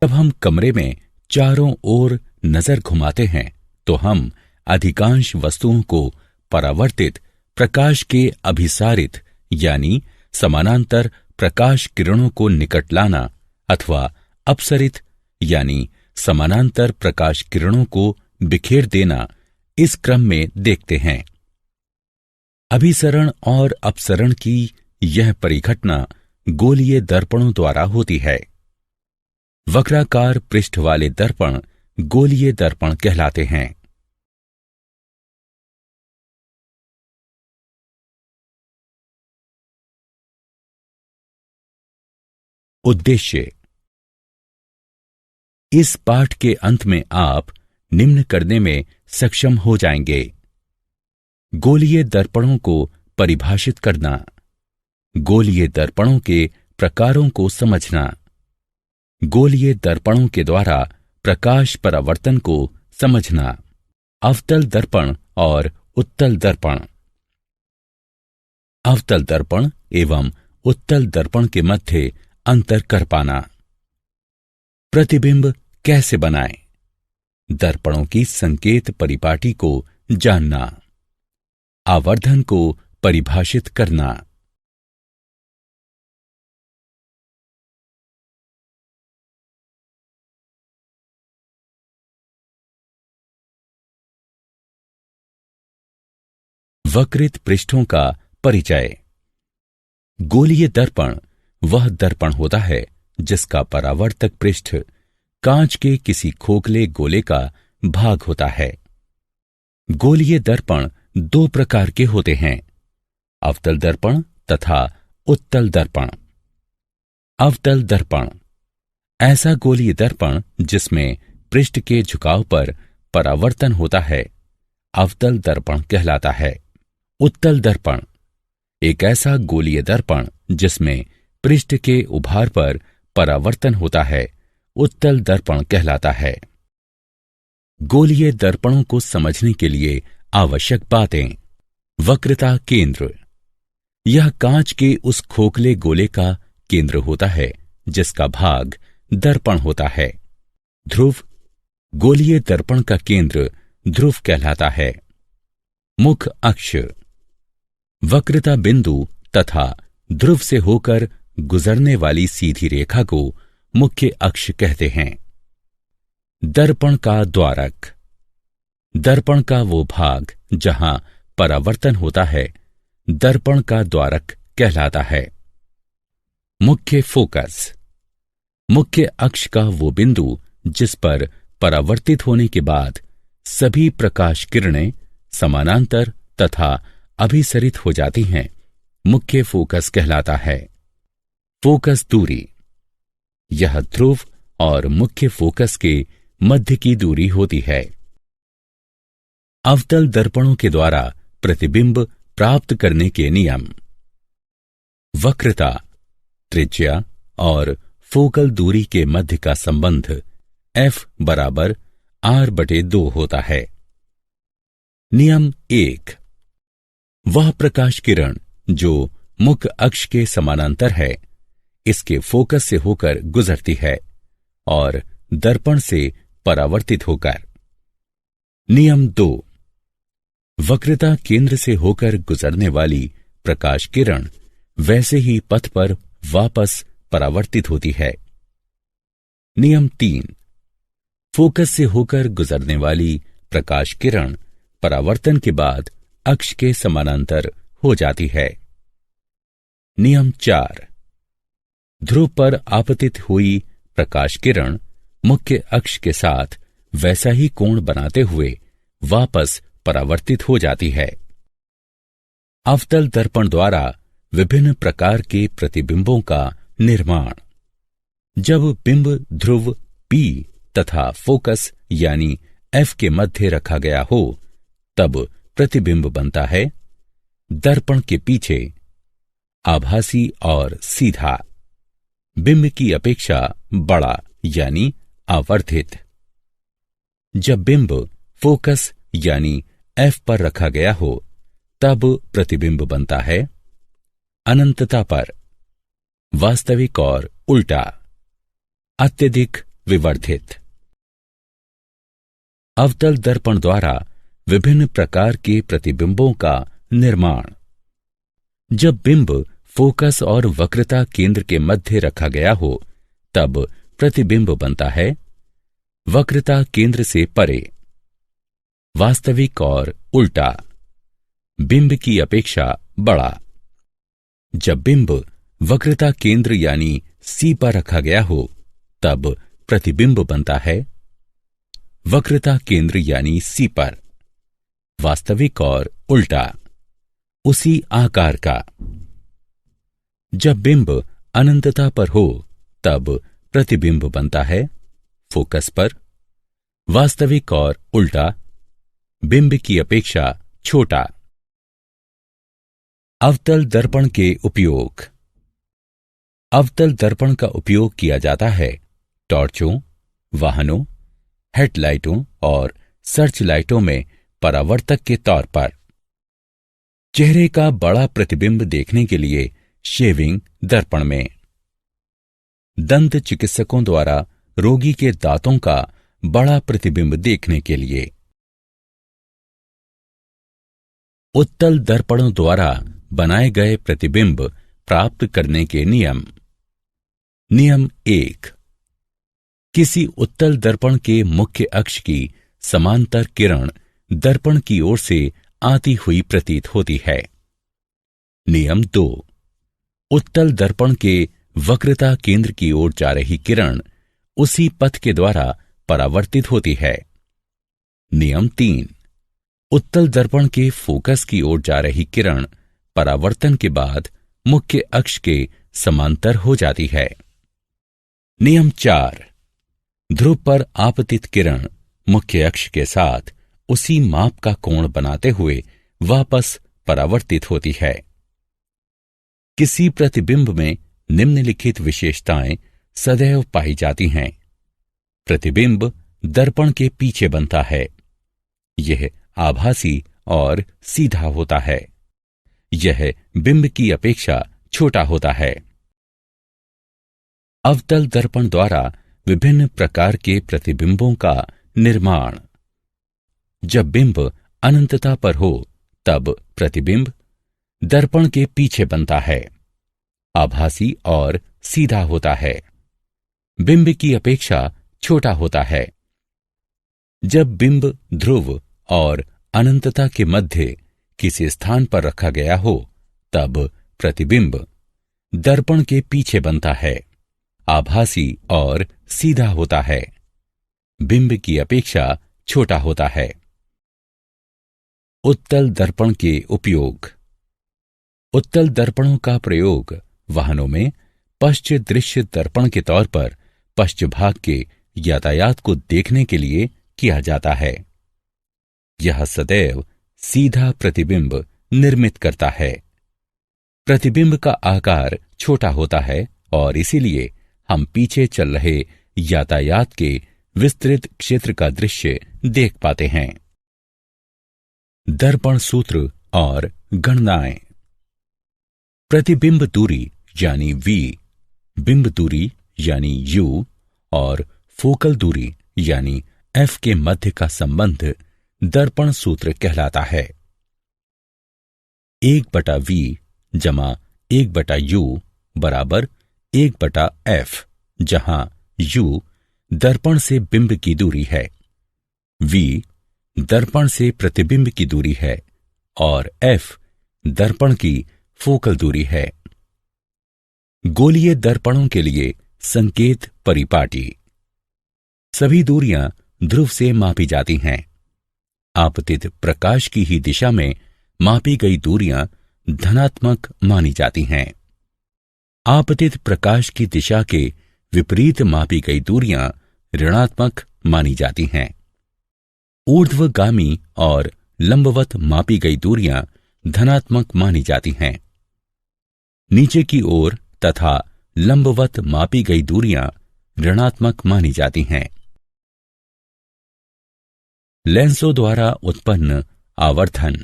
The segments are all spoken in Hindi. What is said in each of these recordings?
जब हम कमरे में चारों ओर नजर घुमाते हैं तो हम अधिकांश वस्तुओं को परावर्तित प्रकाश के अभिसारित यानी समानांतर प्रकाश किरणों को निकट लाना अथवा अपसरित यानी समानांतर प्रकाश किरणों को बिखेर देना इस क्रम में देखते हैं। अभिसरण और अपसरण की यह परिघटना गोलीय दर्पणों द्वारा होती है। वक्राकार पृष्ठ वाले दर्पण गोलीय दर्पण कहलाते हैं। उद्देश्य। इस पाठ के अंत में आप निम्न करने में सक्षम हो जाएंगे। गोलीय दर्पणों को परिभाषित करना, गोलीय दर्पणों के प्रकारों को समझना, गोलीय दर्पणों के द्वारा प्रकाश परावर्तन को समझना, अवतल दर्पण और उत्तल दर्पण। अवतल दर्पण एवं उत्तल दर्पण के मध्य अंतर कर पाना। प्रतिबिंब कैसे बनाएं? दर्पणों की संकेत परिपाटी को जानना। आवर्धन को परिभाषित करना। वक्रित पृष्ठों का परिचय। गोलीय दर्पण वह दर्पण होता है जिसका परावर्तक पृष्ठ कांच के किसी खोखले गोले का भाग होता है। गोलीय दर्पण दो प्रकार के होते हैं, अवतल दर्पण तथा उत्तल दर्पण। अवतल दर्पण ऐसा गोलीय दर्पण जिसमें पृष्ठ के झुकाव पर परावर्तन होता है, अवतल दर्पण कहलाता है। उत्तल दर्पण एक ऐसा गोलीय दर्पण जिसमें पृष्ठ के उभार पर परावर्तन होता है, उत्तल दर्पण कहलाता है। गोलीय दर्पणों को समझने के लिए आवश्यक बातें। वक्रता केंद्र। यह कांच के उस खोखले गोले का केंद्र होता है जिसका भाग दर्पण होता है। ध्रुव। गोलीय दर्पण का केंद्र ध्रुव कहलाता है। मुख अक्ष। वक्रता बिंदु तथा ध्रुव से होकर गुजरने वाली सीधी रेखा को मुख्य अक्ष कहते हैं। दर्पण का द्वारक। दर्पण का वो भाग जहां परावर्तन होता है, दर्पण का द्वारक कहलाता है। मुख्य फोकस। मुख्य अक्ष का वो बिंदु जिस पर परावर्तित होने के बाद सभी प्रकाश किरणें समानांतर तथा अभिसरित हो जाती हैं, मुख्य फोकस कहलाता है। फोकस दूरी। यह ध्रुव और मुख्य फोकस के मध्य की दूरी होती है। अवतल दर्पणों के द्वारा प्रतिबिंब प्राप्त करने के नियम। वक्रता, त्रिज्या और फोकल दूरी के मध्य का संबंध F बराबर R/2 होता है। नियम 1। वह प्रकाश किरण जो मुख्य अक्ष के समानांतर है, इसके फोकस से होकर गुजरती है और दर्पण से परावर्तित होकर। नियम 2। वक्रता केंद्र से होकर गुजरने वाली प्रकाश किरण वैसे ही पथ पर वापस परावर्तित होती है। नियम 3। फोकस से होकर गुजरने वाली प्रकाश किरण परावर्तन के बाद अक्ष के समानांतर हो जाती है। नियम 4। ध्रुव पर आपतित हुई प्रकाश किरण मुख्य अक्ष के साथ वैसा ही कोण बनाते हुए वापस परावर्तित हो जाती है। अवतल दर्पण द्वारा विभिन्न प्रकार के प्रतिबिंबों का निर्माण। जब बिंब ध्रुव P तथा फोकस यानी F के मध्य रखा गया हो, तब प्रतिबिंब बनता है दर्पण के पीछे, आभासी और सीधा, बिंब की अपेक्षा बड़ा यानी आवर्धित। जब बिंब फोकस यानी F पर रखा गया हो, तब प्रतिबिंब बनता है अनंतता पर, वास्तविक और उल्टा, अत्यधिक विवर्धित। अवतल दर्पण द्वारा विभिन्न प्रकार के प्रतिबिंबों का निर्माण। जब बिंब फोकस और वक्रता केंद्र के मध्य रखा गया हो तब प्रतिबिंब बनता है वक्रता केंद्र से परे। वास्तविक और उल्टा, बिंब की अपेक्षा बड़ा। जब बिंब वक्रता केंद्र यानी सी पर रखा गया हो तब प्रतिबिंब बनता है वक्रता केंद्र यानी सी पर। वास्तविक और उल्टा, उसी आकार का। जब बिंब अनंतता पर हो तब प्रतिबिंब बनता है फोकस पर। वास्तविक और उल्टा, बिंब की अपेक्षा छोटा। अवतल दर्पण के उपयोग। अवतल दर्पण का उपयोग किया जाता है टॉर्चों, वाहनों, हेडलाइटों और सर्च लाइटों में परावर्तक के तौर पर। चेहरे का बड़ा प्रतिबिंब देखने के लिए शेविंग दर्पण में। दंत चिकित्सकों द्वारा रोगी के दांतों का बड़ा प्रतिबिंब देखने के लिए। उत्तल दर्पणों द्वारा बनाए गए प्रतिबिंब प्राप्त करने के नियम। नियम 1। किसी उत्तल दर्पण के मुख्य अक्ष की समांतर किरण दर्पण की ओर से आती हुई प्रतीत होती है। नियम 2। उत्तल दर्पण के वक्रता केंद्र की ओर जा रही किरण उसी पथ के द्वारा परावर्तित होती है। नियम 3। उत्तल दर्पण के फोकस की ओर जा रही किरण परावर्तन के बाद मुख्य अक्ष के समांतर हो जाती है। नियम 4। ध्रुव पर आपतित किरण मुख्य अक्ष के साथ उसी माप का कोण बनाते हुए वापस परावर्तित होती है। किसी प्रतिबिंब में निम्नलिखित विशेषताएं सदैव पाई जाती हैं। प्रतिबिंब दर्पण के पीछे बनता है। यह आभासी और सीधा होता है। यह बिंब की अपेक्षा छोटा होता है। अवतल दर्पण द्वारा विभिन्न प्रकार के प्रतिबिंबों का निर्माण। जब बिंब अनंतता पर हो तब प्रतिबिंब दर्पण के पीछे बनता है। आभासी और सीधा होता है। बिंब की अपेक्षा छोटा होता है। जब बिंब ध्रुव और अनंतता के मध्य किसी स्थान पर रखा गया हो तब प्रतिबिंब दर्पण के पीछे बनता है। आभासी और सीधा होता है। बिंब की अपेक्षा छोटा होता है। उत्तल दर्पण के उपयोग। उत्तल दर्पणों का प्रयोग वाहनों में पश्च दृश्य दर्पण के तौर पर पश्च भाग के यातायात को देखने के लिए किया जाता है। यह सदैव सीधा प्रतिबिंब निर्मित करता है। प्रतिबिंब का आकार छोटा होता है और इसीलिए हम पीछे चल रहे यातायात के विस्तृत क्षेत्र का दृश्य देख पाते हैं। दर्पण सूत्र और गणनाएं। प्रतिबिंब दूरी यानी v, बिंब दूरी यानी u और फोकल दूरी यानी f के मध्य का संबंध दर्पण सूत्र कहलाता है। 1/v जमा 1/u बराबर 1/f, जहां u दर्पण से बिंब की दूरी है, v दर्पण से प्रतिबिंब की दूरी है और f दर्पण की फोकल दूरी है। गोलीय दर्पणों के लिए संकेत परिपाटी। सभी दूरियां ध्रुव से मापी जाती हैं। आपतित प्रकाश की ही दिशा में मापी गई दूरियां धनात्मक मानी जाती हैं। आपतित प्रकाश की दिशा के विपरीत मापी गई दूरियां ऋणात्मक मानी जाती हैं। ऊर्ध्वगामी और लंबवत मापी गई दूरियां धनात्मक मानी जाती हैं। नीचे की ओर तथा लंबवत मापी गई दूरियां ऋणात्मक मानी जाती हैं। लेंसों द्वारा उत्पन्न आवर्धन।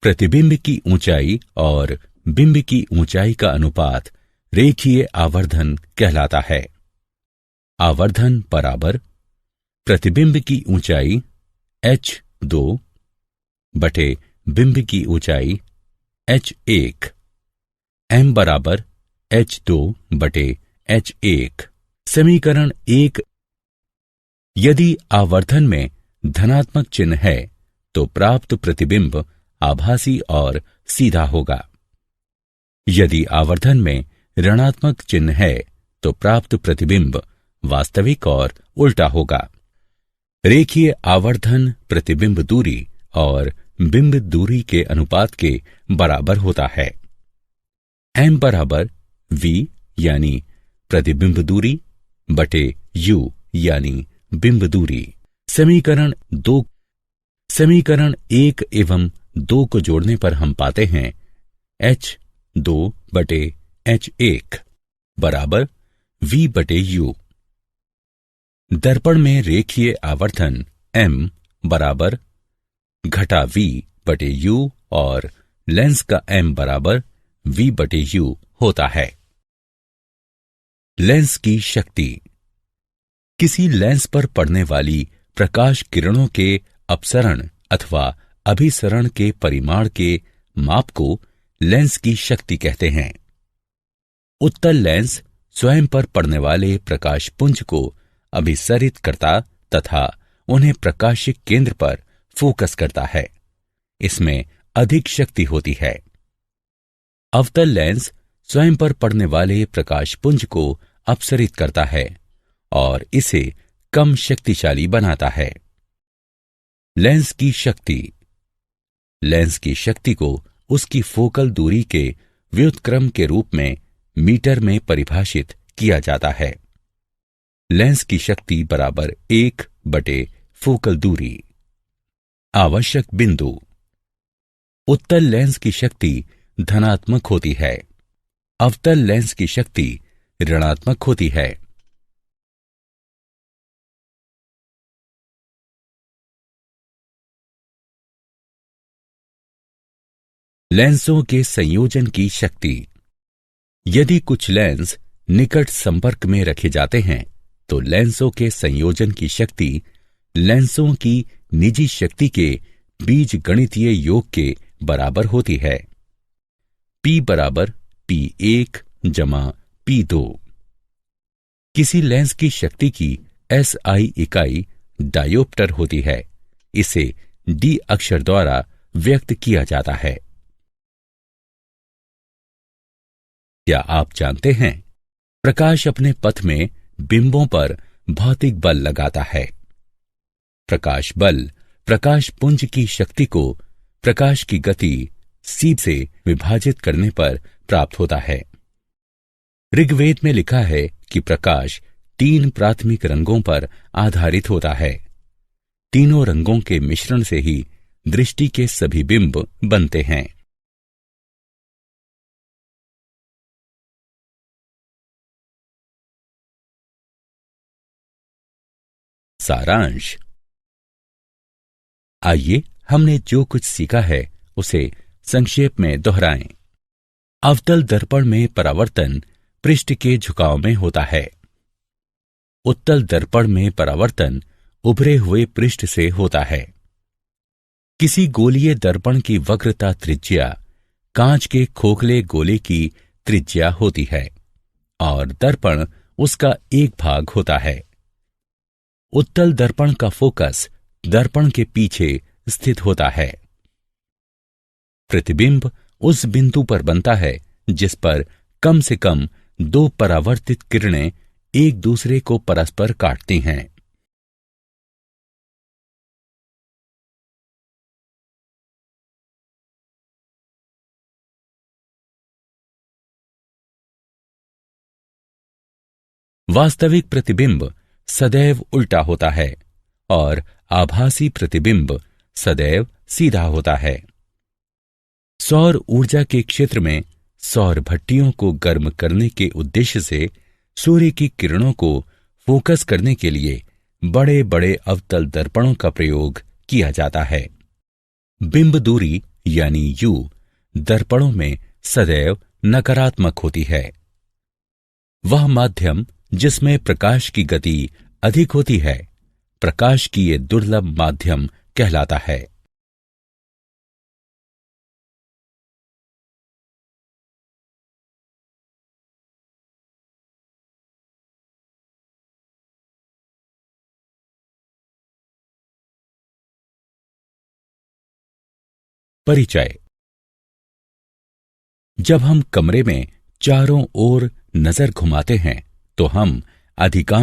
प्रतिबिंब की ऊंचाई और बिंब की ऊंचाई का अनुपात रेखीय आवर्धन कहलाता है। आवर्धन बराबर प्रतिबिंब की ऊंचाई h2 बटे बिंब की ऊंचाई h1, m बराबर h2 बटे h1। समीकरण 1। यदि आवर्धन में धनात्मक चिन्ह है तो प्राप्त प्रतिबिंब आभासी और सीधा होगा। यदि आवर्धन में ऋणात्मक चिन्ह है तो प्राप्त प्रतिबिंब वास्तविक और उल्टा होगा। रेखीय आवर्धन प्रतिबिंब दूरी और बिंब दूरी के अनुपात के बराबर होता है। m बराबर v यानी प्रतिबिंब दूरी बटे u यानी बिंब दूरी। समीकरण 1 एवं 2 को जोड़ने पर हम पाते हैं h2 बटे h1 बराबर v बटे u। दर्पण में रेखीय आवर्धन m बराबर घटा v बटे u और लेंस का m बराबर v बटे u होता है। लेंस की शक्ति। किसी लेंस पर पड़ने वाली प्रकाश किरणों के अपसरण अथवा अभिसरण के परिमाण के माप को लेंस की शक्ति कहते हैं। उत्तल लेंस स्वयं पर पड़ने वाले प्रकाश पुंज को अभिसरित करता तथा उन्हें प्रकाशिक केंद्र पर फोकस करता है। इसमें अधिक शक्ति होती है। अवतल लेंस स्वयं पर पड़ने वाले प्रकाश पुंज को अपसरित करता है और इसे कम शक्तिशाली बनाता है। लेंस की शक्ति। लेंस की शक्ति को उसकी फोकल दूरी के व्युत्क्रम के रूप में मीटर में परिभाषित किया जाता है। लेंस की शक्ति बराबर 1 बटे फोकल दूरी। आवश्यक बिंदु। उत्तल लेंस की शक्ति धनात्मक होती है। अवतल लेंस की शक्ति ऋणात्मक होती है। लेंसों के संयोजन की शक्ति। यदि कुछ लेंस निकट संपर्क में रखे जाते हैं तो लेंसों के संयोजन की शक्ति लेंसों की निजी शक्ति के बीजगणितीय योग के बराबर होती है। P बराबर P1 जमा P2। किसी लेंस की शक्ति की SI इकाई डायोप्टर होती है। इसे D अक्षर द्वारा व्यक्त किया जाता है। क्या आप जानते हैं प्रकाश अपने पथ में बिंबों पर भौतिक बल लगाता है। प्रकाश बल प्रकाश पुंज की शक्ति को प्रकाश की गति c से विभाजित करने पर प्राप्त होता है। ऋग्वेद में लिखा है कि प्रकाश 3 प्राथमिक रंगों पर आधारित होता है। तीनों रंगों के मिश्रण से ही दृष्टि के सभी बिंब बनते हैं। सारांश। आइए हमने जो कुछ सीखा है उसे संक्षेप में दोहराएं। अवतल दर्पण में परावर्तन पृष्ठ के झुकाव में होता है। उत्तल दर्पण में परावर्तन उभरे हुए पृष्ठ से होता है। किसी गोलीय दर्पण की वक्रता त्रिज्या कांच के खोखले गोले की त्रिज्या होती है और दर्पण उसका एक भाग होता है। उत्तल दर्पण का फोकस दर्पण के पीछे स्थित होता है। प्रतिबिंब उस बिंदु पर बनता है जिस पर कम से कम 2 परावर्तित किरणें एक दूसरे को परस्पर काटती हैं। वास्तविक प्रतिबिंब सदैव उल्टा होता है और आभासी प्रतिबिंब सदैव सीधा होता है। सौर ऊर्जा के क्षेत्र में सौर भट्टियों को गर्म करने के उद्देश्य से सूर्य की किरणों को फोकस करने के लिए बड़े बड़े अवतल दर्पणों का प्रयोग किया जाता है। बिंब दूरी यानी U दर्पणों में सदैव नकारात्मक होती है। वह माध्यम जिसमें प्रकाश की गति अधिक होती है, प्रकाश की ये दुर्लभ माध्यम कहलाता है। परिचय। जब हम कमरे में चारों ओर नजर घुमाते हैं तो हम अधिकांश